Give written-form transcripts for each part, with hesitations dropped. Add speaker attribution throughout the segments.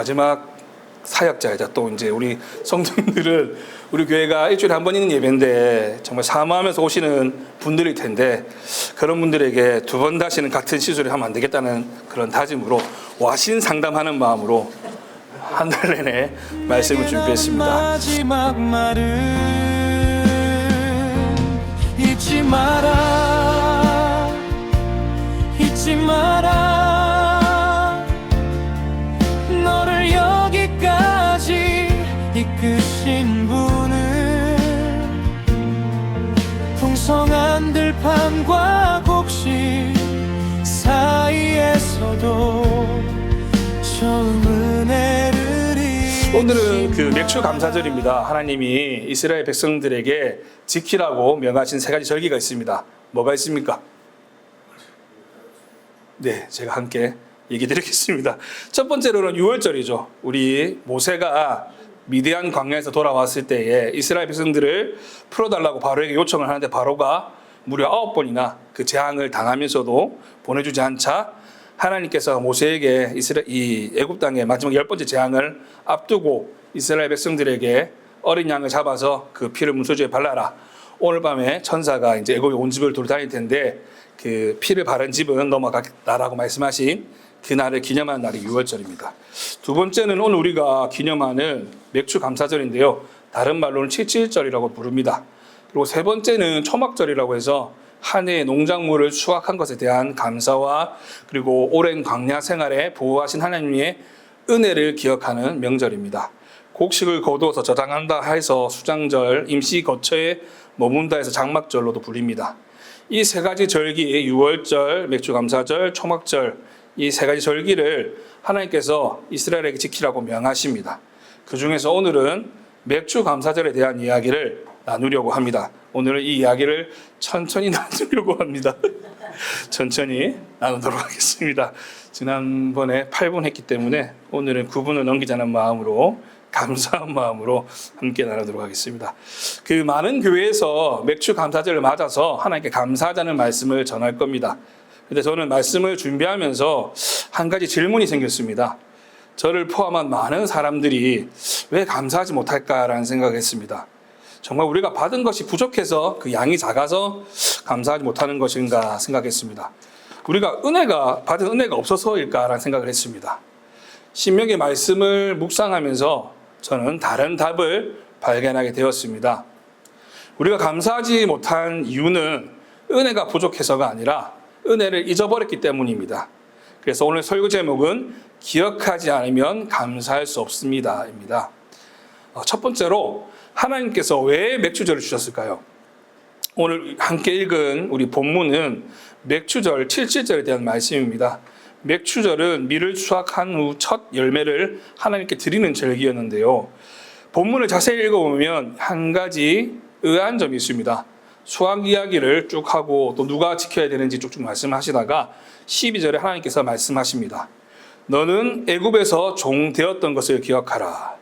Speaker 1: 마지막 사역자이자 또 이제 우리 성도님들은 우리 교회가 일주일에 한 번 있는 예배인데 정말 사모하면서 오시는 분들일 텐데 그런 분들에게 두 번 다시는 같은 시술을 하면 안 되겠다는 그런 다짐으로 와신 상담하는 마음으로 한 달 내내 말씀을 준비했습니다.
Speaker 2: 마지막 말은 잊지 마라, 잊지 마라. 너를 여기까지 이끄신 분은 풍성한 들판과 곡식 사이에서도 처음 은혜를
Speaker 1: 오늘은 그 맥주 감사절입니다. 하나님이 이스라엘 백성들에게 지키라고 명하신 세 가지 절기가 있습니다. 뭐가 있습니까? 네, 제가 함께 얘기 드리겠습니다. 첫 번째로는 6월절이죠. 우리 모세가 미디안 광야에서 돌아왔을 때에 이스라엘 백성들을 풀어달라고 바로에게 요청을 하는데 바로가 무려 9번이나 그 재앙을 당하면서도 보내주지 않자 하나님께서 모세에게 이 애굽 땅의 마지막 10번째 재앙을 앞두고 이스라엘 백성들에게 어린 양을 잡아서 그 피를 문소지에 발라라. 오늘 밤에 천사가 이제 애굽에 온 집을 돌아다닐 텐데 그 피를 바른 집은 넘어가겠다라고 말씀하신 그날을 기념하는 날이 6월절입니다. 두 번째는 오늘 우리가 기념하는 맥주 감사절인데요. 다른 말로는 칠칠절이라고 부릅니다. 그리고 세 번째는 초막절이라고 해서 한 해의 농작물을 수확한 것에 대한 감사와 그리고 오랜 광야 생활에 보호하신 하나님의 은혜를 기억하는 명절입니다. 곡식을 거두어서 저장한다 해서 수장절, 임시 거처에 머문다 해서 장막절로도 불립니다. 이 세 가지 절기, 6월절, 맥주감사절, 초막절, 이 세 가지 절기를 하나님께서 이스라엘에게 지키라고 명하십니다. 그 중에서 오늘은 맥주감사절에 대한 이야기를 나누려고 합니다. 오늘은 이 이야기를 천천히 나누려고 합니다. 천천히 나누도록 하겠습니다. 지난번에 8분 했기 때문에 오늘은 9분을 넘기자는 마음으로 감사한 마음으로 함께 나누도록 하겠습니다. 그 많은 교회에서 맥주 감사절을 맞아서 하나님께 감사하자는 말씀을 전할 겁니다. 근데 저는 말씀을 준비하면서 한 가지 질문이 생겼습니다. 저를 포함한 많은 사람들이 왜 감사하지 못할까라는 생각을 했습니다. 정말 우리가 받은 것이 부족해서 그 양이 작아서 감사하지 못하는 것인가 생각했습니다. 우리가 받은 은혜가 없어서일까라는 생각을 했습니다. 신명기의 말씀을 묵상하면서 저는 다른 답을 발견하게 되었습니다. 우리가 감사하지 못한 이유는 은혜가 부족해서가 아니라 은혜를 잊어버렸기 때문입니다. 그래서 오늘 설교 제목은 기억하지 않으면 감사할 수 없습니다입니다. 첫 번째로 하나님께서 왜 맥주절을 주셨을까요? 오늘 함께 읽은 우리 본문은 맥주절, 칠칠절에 대한 말씀입니다. 맥주절은 밀을 수확한 후 첫 열매를 하나님께 드리는 절기였는데요. 본문을 자세히 읽어보면 한 가지 의아한 점이 있습니다. 수확 이야기를 쭉 하고 또 누가 지켜야 되는지 쭉쭉 말씀하시다가 12절에 하나님께서 말씀하십니다. 너는 애굽에서 종 되었던 것을 기억하라.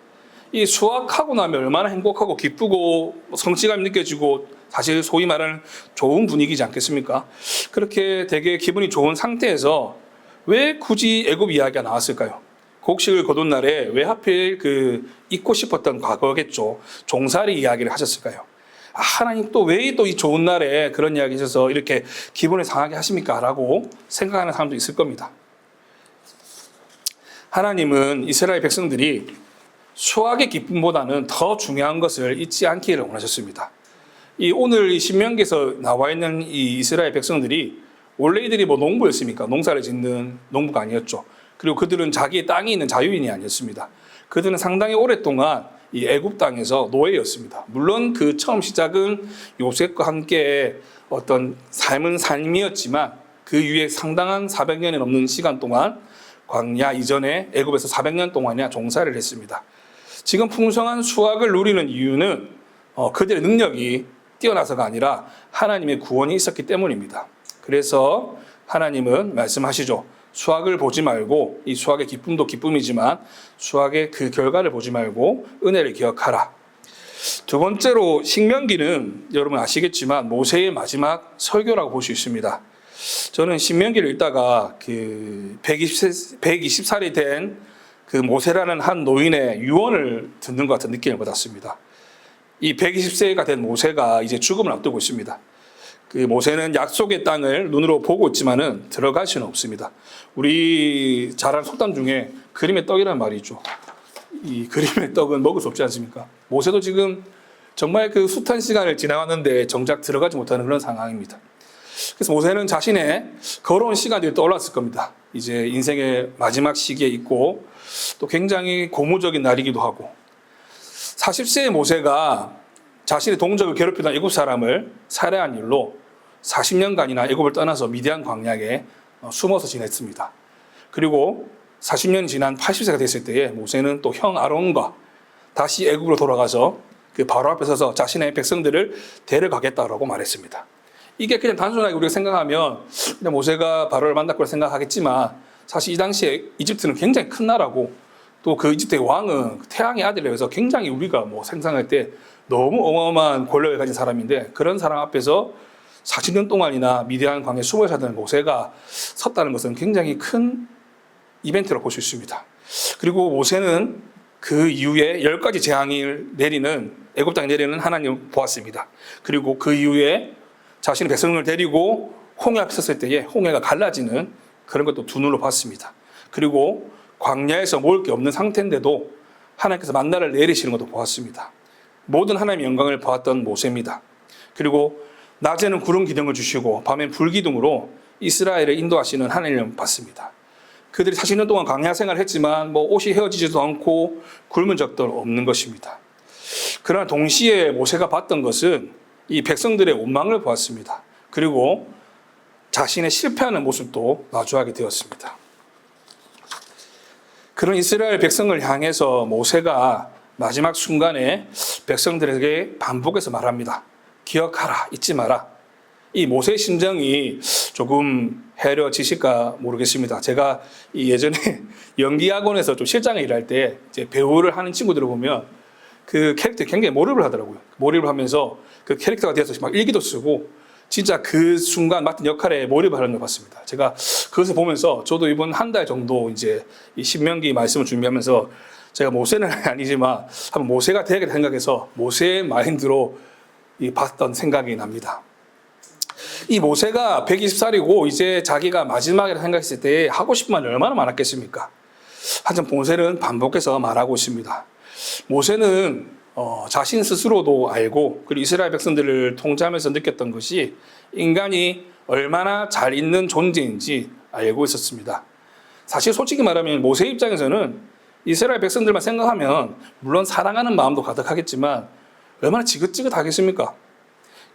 Speaker 1: 이 수확하고 나면 얼마나 행복하고 기쁘고 성취감이 느껴지고 사실 소위 말하는 좋은 분위기지 않겠습니까? 그렇게 되게 기분이 좋은 상태에서 왜 굳이 애굽 이야기가 나왔을까요? 곡식을 거둔 날에 왜 하필 잊고 싶었던 과거겠죠. 종살이 이야기를 하셨을까요? 하나님 또 왜 또 이 좋은 날에 그런 이야기 하셔서 이렇게 기분을 상하게 하십니까? 라고 생각하는 사람도 있을 겁니다. 하나님은 이스라엘 백성들이 수확의 기쁨보다는 더 중요한 것을 잊지 않기를 원하셨습니다. 오늘 이 신명기에서 나와 있는 이 이스라엘 백성들이 원래 이들이 농부였습니까? 농사를 짓는 농부가 아니었죠. 그리고 그들은 자기의 땅이 있는 자유인이 아니었습니다. 그들은 상당히 오랫동안 이 애굽 땅에서 노예였습니다. 물론 그 처음 시작은 요셉과 함께 어떤 삶은 삶이었지만 그 이후에 상당한 400년이 넘는 시간 동안 광야 이전에 애굽에서 400년 동안이나 종살이를 했습니다. 지금 풍성한 수확을 누리는 이유는 그들의 능력이 뛰어나서가 아니라 하나님의 구원이 있었기 때문입니다. 그래서 하나님은 말씀하시죠. 수확을 보지 말고 이 수확의 기쁨도 기쁨이지만 수확의 그 결과를 보지 말고 은혜를 기억하라. 두 번째로 신명기는 여러분 아시겠지만 모세의 마지막 설교라고 볼 수 있습니다. 저는 신명기를 읽다가 120살이 된 그 모세라는 한 노인의 유언을 듣는 것 같은 느낌을 받았습니다. 이 120세가 된 모세가 이제 죽음을 앞두고 있습니다. 그 모세는 약속의 땅을 눈으로 보고 있지만은 들어갈 수는 없습니다. 우리 잘 아는 속담 중에 그림의 떡이라는 말이 있죠. 이 그림의 떡은 먹을 수 없지 않습니까? 모세도 지금 정말 그 숱한 시간을 지나갔는데 정작 들어가지 못하는 그런 상황입니다. 그래서 모세는 자신의 걸어온 시간들이 떠올랐을 겁니다. 이제 인생의 마지막 시기에 있고 또 굉장히 고무적인 날이기도 하고 40세의 모세가 자신의 동족을 괴롭히던 애굽 사람을 살해한 일로 40년간이나 애굽을 떠나서 미디안 광야에 숨어서 지냈습니다. 그리고 40년이 지난 80세가 됐을 때에 모세는 또 형 아론과 다시 애굽으로 돌아가서 그 바로 앞에 서서 자신의 백성들을 데려가겠다라고 말했습니다. 이게 그냥 단순하게 우리가 생각하면 그냥 모세가 바로를 만났고 생각하겠지만 사실 이 당시에 이집트는 굉장히 큰 나라고 또 그 이집트의 왕은 태양의 아들이라서 굉장히 우리가 뭐 상상할 때 너무 어마어마한 권력을 가진 사람인데 그런 사람 앞에서 40년 동안이나 미디안 광야에 숨어 살던 모세가 섰다는 것은 굉장히 큰 이벤트로 볼 수 있습니다. 그리고 모세는 그 이후에 10가지 재앙을 내리는 애굽 땅에 내리는 하나님을 보았습니다. 그리고 그 이후에 자신의 백성을 데리고 홍해 앞에 섰을 때에 홍해가 갈라지는 그런 것도 두 눈으로 봤습니다. 그리고 광야에서 먹을 게 없는 상태인데도 하나님께서 만나를 내리시는 것도 보았습니다. 모든 하나님의 영광을 보았던 모세입니다. 그리고 낮에는 구름 기둥을 주시고 밤엔 불 기둥으로 이스라엘을 인도하시는 하나님을 봤습니다. 그들이 40년 동안 광야 생활을 했지만 뭐 옷이 헤어지지도 않고 굶은 적도 없는 것입니다. 그러나 동시에 모세가 봤던 것은 이 백성들의 원망을 보았습니다. 그리고 자신의 실패하는 모습도 마주하게 되었습니다. 그런 이스라엘 백성을 향해서 모세가 마지막 순간에 백성들에게 반복해서 말합니다. 기억하라, 잊지 마라. 이 모세의 심정이 조금 헤아려지실까 모르겠습니다. 제가 예전에 연기학원에서 좀 실장에 일할 때 이제 배우를 하는 친구들을 보면 그 캐릭터에 굉장히 몰입을 하더라고요. 몰입을 하면서 그 캐릭터가 되어서 막 일기도 쓰고 진짜 그 순간 맡은 역할에 몰입을 하는 걸 봤습니다. 제가 그것을 보면서 저도 이번 한 달 정도 이제 이 신명기 말씀을 준비하면서 제가 모세는 아니지만 한번 모세가 되게 생각해서 모세의 마인드로 봤던 생각이 납니다. 이 모세가 120살이고 이제 자기가 마지막이라 생각했을 때 하고 싶은 말이 얼마나 많았겠습니까? 하지만 모세는 반복해서 말하고 있습니다. 모세는 자신 스스로도 알고 그리고 이스라엘 백성들을 통제하면서 느꼈던 것이 인간이 얼마나 잘 있는 존재인지 알고 있었습니다. 사실 솔직히 말하면 모세 입장에서는 이스라엘 백성들만 생각하면 물론 사랑하는 마음도 가득하겠지만 얼마나 지긋지긋하겠습니까?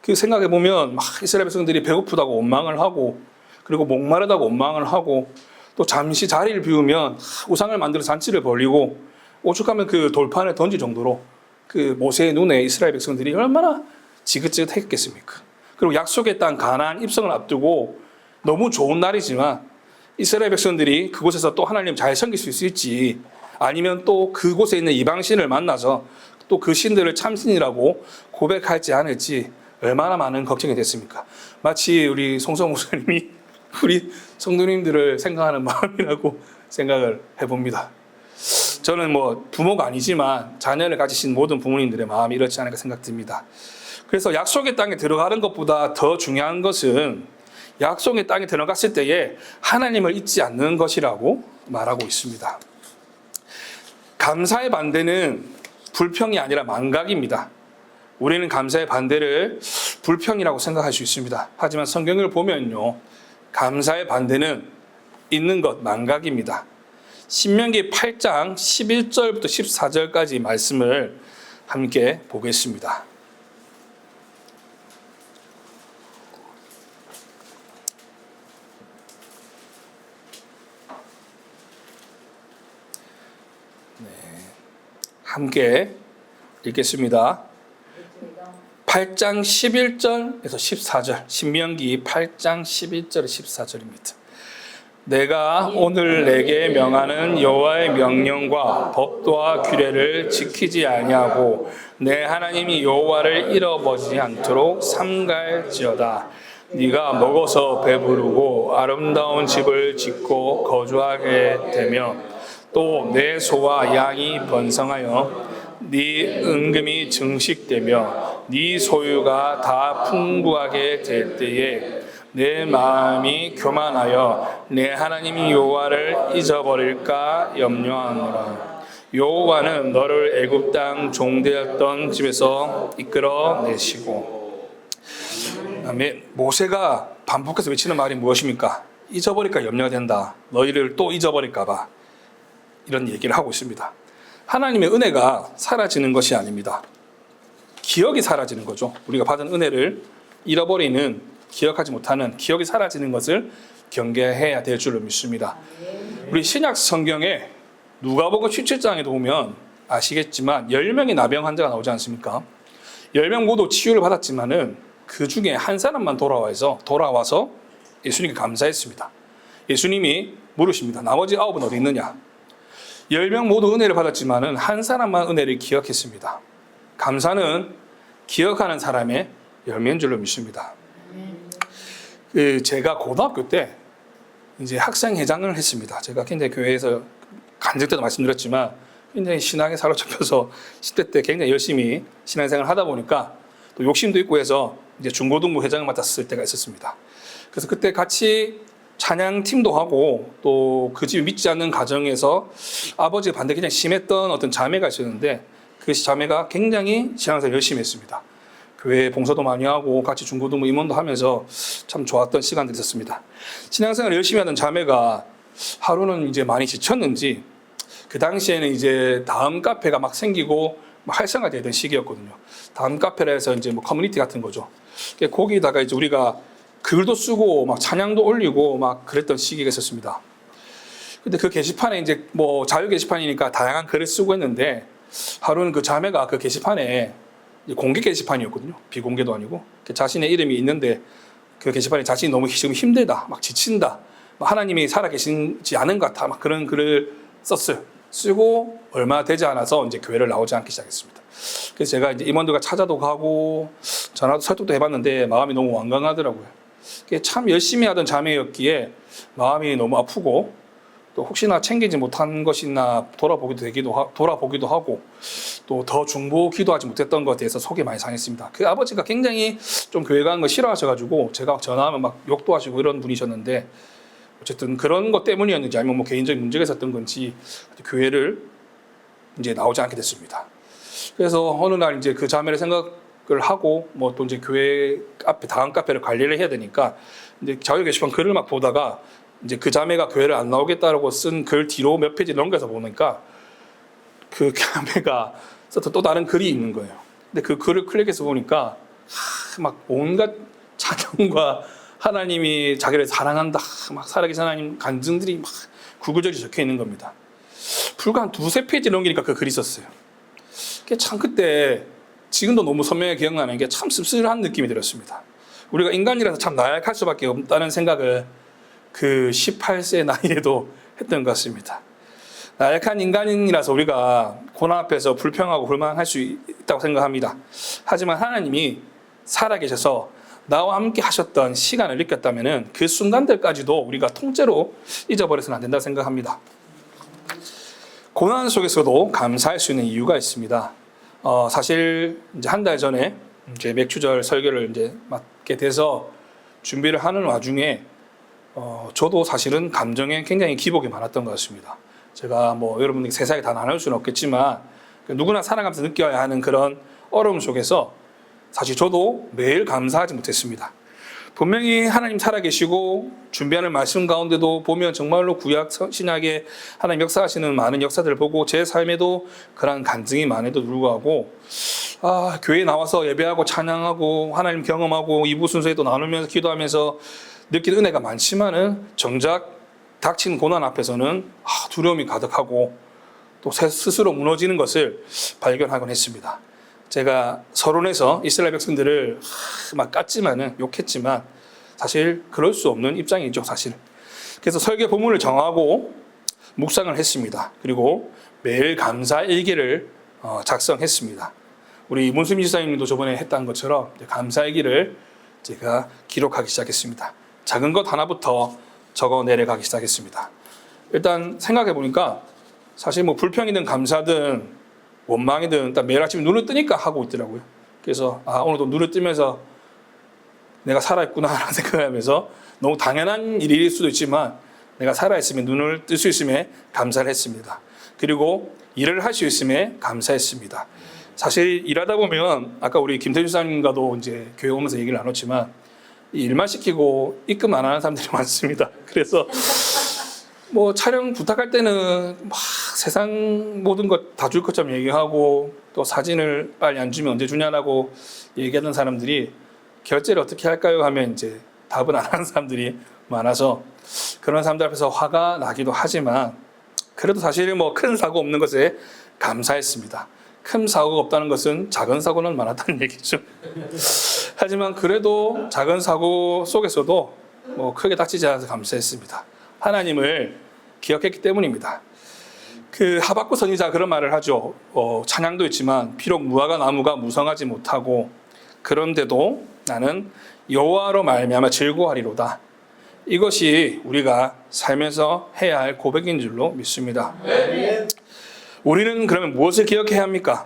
Speaker 1: 그 생각해보면 막 이스라엘 백성들이 배고프다고 원망을 하고 그리고 목마르다고 원망을 하고 또 잠시 자리를 비우면 우상을 만들어 잔치를 벌이고 오죽하면 그 돌판을 던질 정도로 그 모세의 눈에 이스라엘 백성들이 얼마나 지긋지긋했겠습니까? 그리고 약속의 땅 가나안 입성을 앞두고 너무 좋은 날이지만 이스라엘 백성들이 그곳에서 또 하나님 잘 섬길 수 있을지 아니면 또 그곳에 있는 이방신을 만나서 또 그 신들을 참신이라고 고백할지 않을지 얼마나 많은 걱정이 됐습니까? 마치 우리 송성 목사님이 우리 성도님들을 생각하는 마음이라고 생각을 해봅니다. 저는 뭐 부모가 아니지만 자녀를 가지신 모든 부모님들의 마음이 이렇지 않을까 생각됩니다. 그래서 약속의 땅에 들어가는 것보다 더 중요한 것은 약속의 땅에 들어갔을 때에 하나님을 잊지 않는 것이라고 말하고 있습니다. 감사의 반대는 불평이 아니라 망각입니다. 우리는 감사의 반대를 불평이라고 생각할 수 있습니다. 하지만 성경을 보면요, 감사의 반대는 있는 것, 망각입니다. 신명기 8장 11절부터 14절까지 말씀을 함께 보겠습니다. 함께 읽겠습니다. 8장 11절에서 14절, 신명기 8장 11절 14절입니다. 내가 오늘 내게 명하는 여호와의 명령과 법도와 규례를 지키지 아니하고 내 하나님이 여호와를 잃어버리지 않도록 삼갈지어다. 네가 먹어서 배부르고 아름다운 집을 짓고 거주하게 되며 또 내 소와 양이 번성하여 네 은금이 증식되며 네 소유가 다 풍부하게 될 때에 내 마음이 교만하여 내 하나님 여호와를 잊어버릴까 염려하노라. 여호와는 너를 애굽 땅 종되었던 집에서 이끌어내시고. 아멘. 모세가 반복해서 외치는 말이 무엇입니까? 잊어버릴까 염려가 된다. 너희를 또 잊어버릴까 봐. 이런 얘기를 하고 있습니다. 하나님의 은혜가 사라지는 것이 아닙니다. 기억이 사라지는 거죠. 우리가 받은 은혜를 잃어버리는, 기억하지 못하는 기억이 사라지는 것을 경계해야 될 줄로 믿습니다. 우리 신약 성경에 누가복음 17장에 보면 아시겠지만 10명의 나병 환자가 나오지 않습니까? 10명 모두 치유를 받았지만은 그 중에 한 사람만 돌아와서 예수님께 감사했습니다. 예수님이 물으십니다. 나머지 9은 어디 있느냐? 10명 모두 은혜를 받았지만은 한 사람만 은혜를 기억했습니다. 감사는 기억하는 사람의 열매인 줄로 믿습니다. 제가 고등학교 때 이제 학생회장을 했습니다. 제가 굉장히 교회에서 간증 때도 말씀드렸지만 굉장히 신앙에 사로잡혀서 10대 때 굉장히 열심히 신앙생활을 하다 보니까 또 욕심도 있고 해서 이제 중고등부 회장을 맡았을 때가 있었습니다. 그래서 그때 같이 찬양팀도 하고 또 그 집 믿지 않는 가정에서 아버지의 반대 굉장히 심했던 어떤 자매가 있었는데 그 자매가 굉장히 신앙생활 열심히 했습니다. 교회 봉사도 많이 하고 같이 중고등부 임원도 하면서 참 좋았던 시간들이 있었습니다. 신앙생활 열심히 하던 자매가 하루는 이제 많이 지쳤는지 그 당시에는 이제 다음 카페가 막 생기고 막 활성화되던 시기였거든요. 다음 카페라 해서 이제 뭐 커뮤니티 같은 거죠. 거기다가 이제 우리가 글도 쓰고 막 찬양도 올리고 막 그랬던 시기가 있었습니다. 근데 그 게시판에 이제 뭐 자유 게시판이니까 다양한 글을 쓰고 했는데 하루는 그 자매가 그 게시판에 공개 게시판이었거든요. 비공개도 아니고 자신의 이름이 있는데 그 게시판에 자신이 너무 지금 힘들다, 막 지친다, 막 하나님이 살아계시지 않은 것 같아, 막 그런 글을 썼어요. 쓰고 얼마 되지 않아서 이제 교회를 나오지 않기 시작했습니다. 그래서 제가 이제 임원들과 찾아도 가고 전화도 설득도 해봤는데 마음이 너무 완강하더라고요. 참 열심히 하던 자매였기에 마음이 너무 아프고 또 혹시나 챙기지 못한 것이나 돌아보기도 하고 또 더 중보 기도하지 못했던 것에 대해서 속이 많이 상했습니다. 그 아버지가 굉장히 좀 교회 가는 거 싫어하셔가지고 제가 전화하면 막 욕도 하시고 이런 분이셨는데 어쨌든 그런 것 때문이었는지 아니면 뭐 개인적인 문제가 있었던 건지 교회를 이제 나오지 않게 됐습니다. 그래서 어느 날 이제 그 자매를 생각을 하고 뭐 또 이제 교회 앞에 다음 카페를 관리를 해야 되니까 이제 자유 게시판 글을 막 보다가 이제 그 자매가 교회를 안 나오겠다라고 쓴 글 뒤로 몇 페이지 넘겨서 보니까 그 자매가 썼던 또 다른 글이 있는 거예요. 근데 그 글을 클릭해서 보니까 막 온갖 찬양과 하나님이 자기를 사랑한다, 막 살아계신 하나님 간증들이 막 구구절이 적혀 있는 겁니다. 불과 한 두세 페이지 넘기니까 그 글이 있었어요. 참 그때 지금도 너무 선명하게 기억나는 게 참 씁쓸한 느낌이 들었습니다. 우리가 인간이라서 참 나약할 수밖에 없다는 생각을 그 18세 나이에도 했던 것 같습니다. 나약한 인간이라서 우리가 고난 앞에서 불평하고 불만할 수 있다고 생각합니다. 하지만 하나님이 살아계셔서 나와 함께 하셨던 시간을 느꼈다면 그 순간들까지도 우리가 통째로 잊어버려서는 안 된다고 생각합니다. 고난 속에서도 감사할 수 있는 이유가 있습니다. 사실 이제 한 달 전에 이제 맥주절 설교를 이제 맡게 돼서 준비를 하는 와중에 저도 사실은 감정에 굉장히 기복이 많았던 것 같습니다. 제가 뭐 여러분들께 세상에 다 나눌 수는 없겠지만 누구나 살아가면서 느껴야 하는 그런 어려움 속에서 사실 저도 매일 감사하지 못했습니다. 분명히 하나님 살아계시고 준비하는 말씀 가운데도 보면 정말로 구약 신약에 하나님 역사하시는 많은 역사들을 보고 제 삶에도 그런 간증이 많음에도 불구하고 교회에 나와서 예배하고 찬양하고 하나님 경험하고 이부 순서에도 나누면서 기도하면서 느낀 은혜가 많지만은 정작 닥친 고난 앞에서는 두려움이 가득하고 또 스스로 무너지는 것을 발견하곤 했습니다. 제가 서론에서 이스라엘 백성들을 막 깠지만은 욕했지만 사실 그럴 수 없는 입장이죠, 사실. 그래서 설교 본문을 정하고 묵상을 했습니다. 그리고 매일 감사 일기를 작성했습니다. 우리 문수민 지사님도 저번에 했던 것처럼 감사 일기를 제가 기록하기 시작했습니다. 작은 것 하나부터 적어 내려가기 시작했습니다. 일단 생각해 보니까 사실 뭐 불평이든 감사든 원망이든 일단 매일 아침 눈을 뜨니까 하고 있더라고요. 그래서 오늘도 눈을 뜨면서 내가 살아있구나라는 생각을 하면서 너무 당연한 일일 수도 있지만 내가 살아있으면 눈을 뜰 수 있음에 감사를 했습니다. 그리고 일을 할 수 있음에 감사했습니다. 사실 일하다 보면 아까 우리 김태준 사님과도 이제 교회 오면서 얘기를 나눴지만 이 일만 시키고 입금 안 하는 사람들이 많습니다. 그래서 뭐 촬영 부탁할 때는 막 세상 모든 것 다 줄 것처럼 얘기하고 또 사진을 빨리 안 주면 언제 주냐라고 얘기하는 사람들이 결제를 어떻게 할까요? 하면 이제 답은 안 하는 사람들이 많아서 그런 사람들 앞에서 화가 나기도 하지만 그래도 사실 뭐 큰 사고 없는 것에 감사했습니다. 큰 사고가 없다는 것은 작은 사고는 많았다는 얘기죠. 하지만 그래도 작은 사고 속에서도 뭐 크게 다치지 않아서 감사했습니다. 하나님을 기억했기 때문입니다. 그 하박국 선지자 그런 말을 하죠. 찬양도 있지만 비록 무화과 나무가 무성하지 못하고 그런데도 나는 여호와로 말미암아 즐거워하리로다. 이것이 우리가 살면서 해야 할 고백인 줄로 믿습니다. 우리는 그러면 무엇을 기억해야 합니까?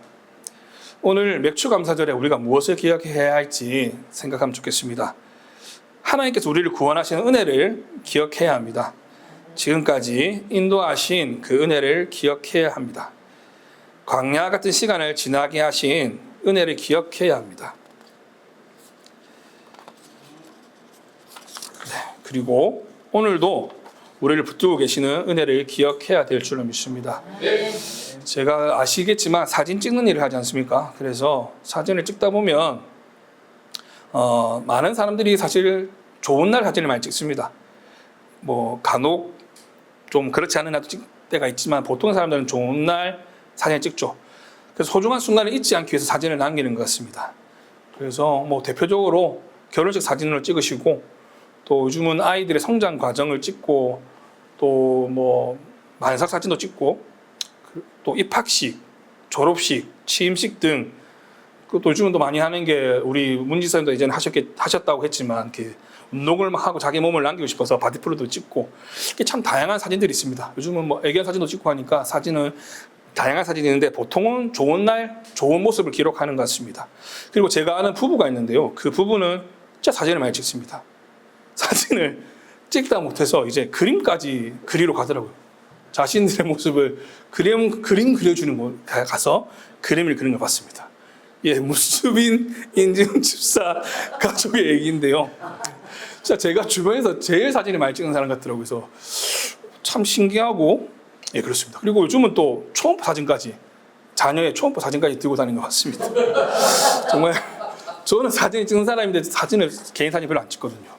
Speaker 1: 오늘 맥주감사절에 우리가 무엇을 기억해야 할지 생각하면 좋겠습니다. 하나님께서 우리를 구원하시는 은혜를 기억해야 합니다. 지금까지 인도하신 그 은혜를 기억해야 합니다. 광야 같은 시간을 지나게 하신 은혜를 기억해야 합니다. 그리고 오늘도 우리를 붙들고 계시는 은혜를 기억해야 될 줄로 믿습니다. 제가 아시겠지만 사진 찍는 일을 하지 않습니까? 그래서 사진을 찍다 보면 많은 사람들이 사실 좋은 날 사진을 많이 찍습니다. 뭐 간혹 좀 그렇지 않은 날도 찍을 때가 있지만 보통 사람들은 좋은 날 사진을 찍죠. 그래서 소중한 순간을 잊지 않기 위해서 사진을 남기는 것 같습니다. 그래서 뭐 대표적으로 결혼식 사진을 찍으시고 또 요즘은 아이들의 성장 과정을 찍고 또 뭐 만삭 사진도 찍고 또 입학식, 졸업식, 취임식 등 또 요즘은 또 많이 하는 게 우리 문 지사님도 이제는 하셨다고 했지만 그 운동을 막 하고 자기 몸을 남기고 싶어서 바디플로도 찍고 이게 참 다양한 사진들이 있습니다. 요즘은 뭐 애견 사진도 찍고 하니까 사진은 다양한 사진이 있는데 보통은 좋은 날 좋은 모습을 기록하는 것 같습니다. 그리고 제가 아는 부부가 있는데요. 그 부부는 진짜 사진을 많이 찍습니다. 사진을 찍다 못해서 이제 그림까지 그리러 가더라고요. 자신들의 모습을 그림 그려주는 곳 가서 그림을 그리는 걸 봤습니다. 예, 무수빈 인증 집사 가족의 얘기인데요. 진짜 제가 주변에서 제일 사진을 많이 찍는 사람 같더라고요. 그래서 참 신기하고 예, 그렇습니다. 그리고 요즘은 또 초음파 사진까지 자녀의 초음파 사진까지 들고 다니는 것 같습니다. 정말 저는 사진 찍는 사람인데 개인 사진 별로 안 찍거든요.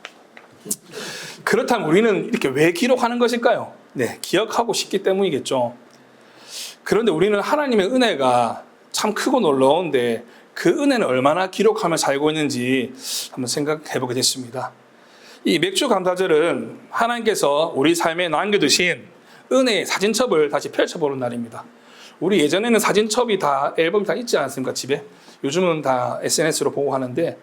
Speaker 1: 그렇다면 우리는 이렇게 왜 기록하는 것일까요? 네, 기억하고 싶기 때문이겠죠. 그런데 우리는 하나님의 은혜가 참 크고 놀라운데 그 은혜는 얼마나 기록하며 살고 있는지 한번 생각해 보게 됐습니다. 이 맥주 감사절은 하나님께서 우리 삶에 남겨두신 은혜의 사진첩을 다시 펼쳐보는 날입니다. 우리 예전에는 사진첩이 다 앨범이 다 있지 않습니까? 집에. 요즘은 다 SNS로 보고 하는데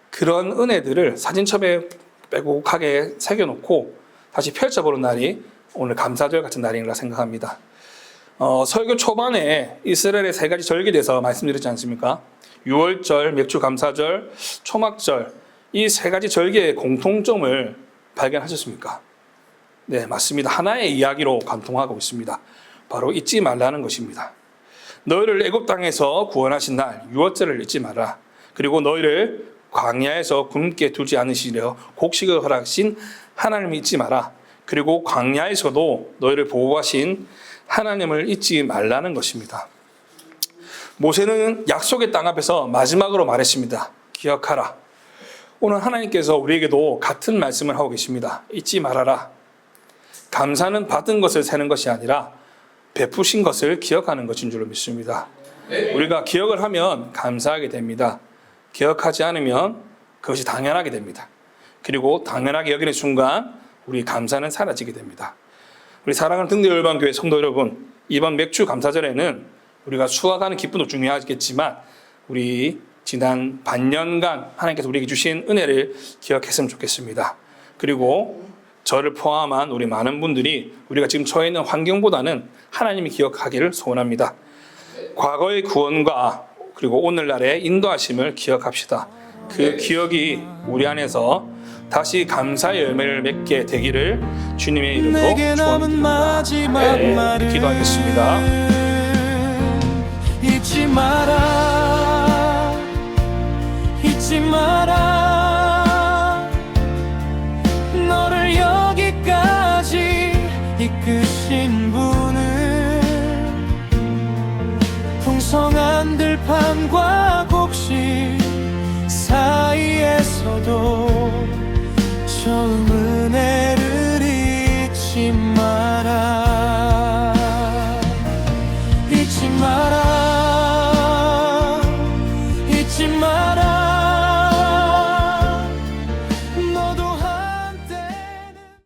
Speaker 1: 그런 은혜들을 사진첩에 빼곡하게 새겨놓고 다시 펼쳐보는 날이 오늘 감사절 같은 날인가 생각합니다. 설교 초반에 이스라엘의 세 가지 절기에 대해서 말씀드렸지 않습니까? 유월절, 맥주감사절, 초막절 이 세 가지 절기의 공통점을 발견하셨습니까? 네, 맞습니다. 하나의 이야기로 관통하고 있습니다. 바로 잊지 말라는 것입니다. 너희를 애굽 땅에서 구원하신 날 유월절을 잊지 마라. 그리고 너희를 광야에서 굶게 두지 않으시려 곡식을 허락하신 하나님을 잊지 마라. 그리고 광야에서도 너희를 보호하신 하나님을 잊지 말라는 것입니다. 모세는 약속의 땅 앞에서 마지막으로 말했습니다. 기억하라. 오늘 하나님께서 우리에게도 같은 말씀을 하고 계십니다. 잊지 말아라. 감사는 받은 것을 세는 것이 아니라 베푸신 것을 기억하는 것인 줄로 믿습니다. 우리가 기억을 하면 감사하게 됩니다. 기억하지 않으면 그것이 당연하게 됩니다. 그리고 당연하게 여기는 순간 우리 감사는 사라지게 됩니다. 우리 사랑하는 등대열방교회 성도 여러분, 이번 맥주 감사절에는 우리가 수확하는 기쁨도 중요하겠지만 우리 지난 반년간 하나님께서 우리에게 주신 은혜를 기억했으면 좋겠습니다. 그리고 저를 포함한 우리 많은 분들이 우리가 지금 처해 있는 환경보다는 하나님이 기억하기를 소원합니다. 과거의 구원과 그리고 오늘날의 인도하심을 기억합시다. 그 기억이 우리 안에서 다시 감사의 열매를 맺게 되기를 주님의 이름으로
Speaker 2: 내게 남은
Speaker 1: 축원드립니다.
Speaker 2: 마지막
Speaker 1: 네,
Speaker 2: 말은
Speaker 1: 기도하겠습니다.
Speaker 2: 잊지 마라, 잊지 마라. 너를 여기까지 이끄신 분은 풍성한 들판과 곡식 사이에서도 처음 은혜를 잊지 마.